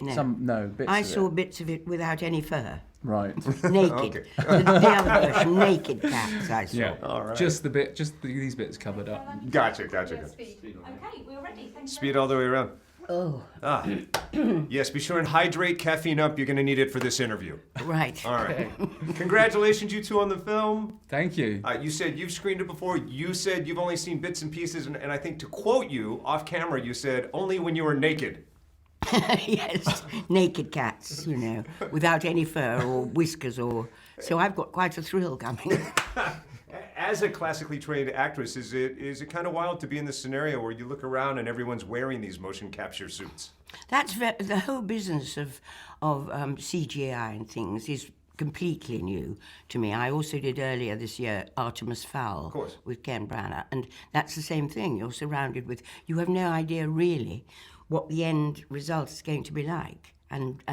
No. Bits I of saw it. bits of it without any fur. Right. Naked. The other version, naked cats, I saw. Yeah. All right. Just these bits covered up. Gotcha. Speed. Okay, we're ready. Thank you. Speed all the way around. Oh, Yes, be sure and hydrate, caffeine up. You're going to need it for this interview. right. All right. Congratulations, you two, on the film. Thank you. You said you've screened it before. You said you've only seen bits and pieces. And I think to quote you off camera, you said only when you were naked. Yes, naked cats, without any fur or whiskers or... So I've got quite a thrill coming. As a classically trained actress, is it kind of wild to be in this scenario where you look around and everyone's wearing these motion capture suits? That's the whole business of CGI and things is completely new to me. I also did earlier this year Artemis Fowl Of course. with Ken Branagh, and that's the same thing. You're surrounded with... You have no idea really what the end result is going to be like. And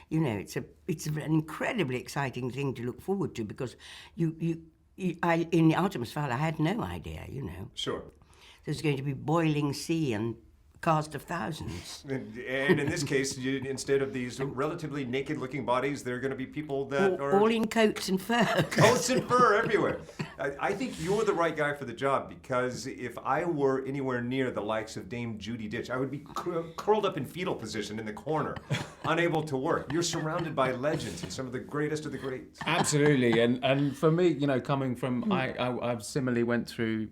it's an incredibly exciting thing to look forward to, because in the Artemis Fowl I had no idea, Sure. There's going to be boiling sea and cast of thousands. And in this case, instead of these relatively naked-looking bodies, there are going to be people that are... All in coats and fur. Coats and fur everywhere. I think you're the right guy for the job, because if I were anywhere near the likes of Dame Judi Dench, I would be curled up in fetal position in the corner, unable to work. You're surrounded by legends and some of the greatest of the greats. Absolutely, and for me, coming from, I've similarly went through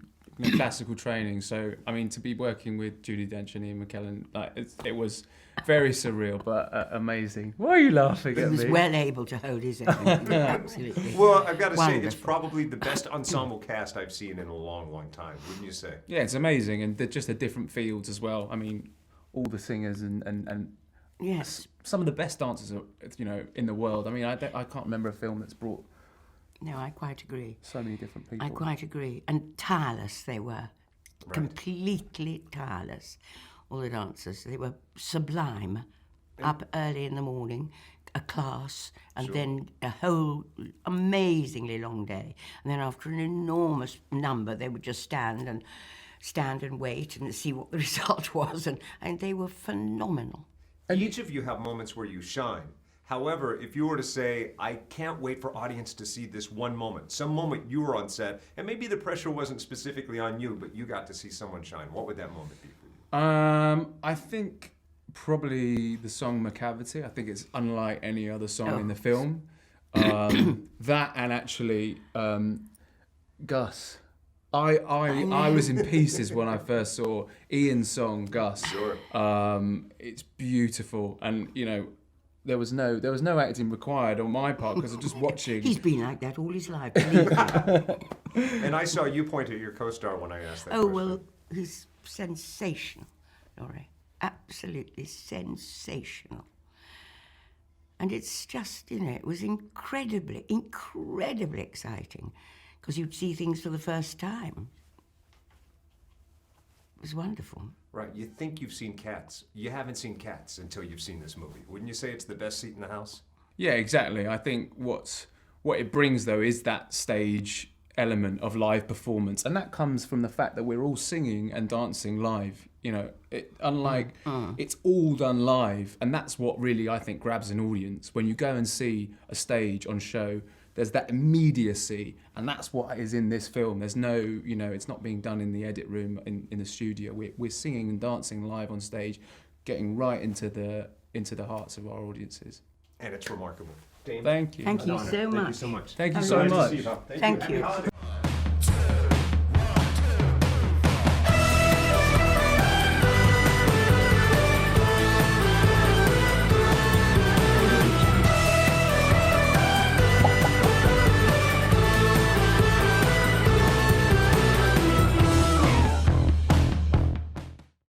classical training, so I mean, to be working with Judi Dench and Ian McKellen, it was very surreal, but amazing. Why are you laughing at me? He was well able to hold his own. Absolutely. Well, I've got to say, it's Wonderful. probably the best ensemble cast I've seen in a long, long time, wouldn't you say? Yeah, it's amazing, and they're just the different fields as well. I mean, all the singers and Yes. some of the best dancers, in the world. I mean, I can't remember a film that's brought No, I quite agree. so many different people. I quite agree. And tireless they were. Completely tireless. All the dancers. They were sublime. Up early in the morning, a class, and then a whole amazingly long day. And then after an enormous number, they would just stand and wait and see what the result was. And they were phenomenal. Each of you have moments where you shine. However, if you were to say, I can't wait for audience to see this one moment, some moment you were on set, and maybe the pressure wasn't specifically on you, but you got to see someone shine, what would that moment be for you? I think probably the song Macavity. I think it's unlike any other song in the film. That and actually Gus. I was in pieces when I first saw Ian's song Gus. Sure. It's beautiful, and there was no acting required on my part, because I'm just watching. He's been like that all his life, believe me. And I saw you point at your co-star when I asked that Oh, question. well, he's sensational, Laurie. Absolutely sensational. And it's just, it was incredibly exciting, because you'd see things for the first time. It was wonderful. Right, you think you've seen Cats. You haven't seen Cats until you've seen this movie. Wouldn't you say it's the best seat in the house? Yeah, exactly. I think what it brings, though, is that stage element of live performance, and that comes from the fact that we're all singing and dancing live. It's all done live, and that's what really, I think, grabs an audience. When you go and see a stage on show, there's that immediacy, and that's what is in this film. There's no, it's not being done in the edit room in the studio. We're singing and dancing live on stage, getting right into the hearts of our audiences. And it's remarkable. Dame, Thank you. Thank you so much. Thank you so much. Thank you so Nice to much. see you, pal. Thank you. Happy holidays.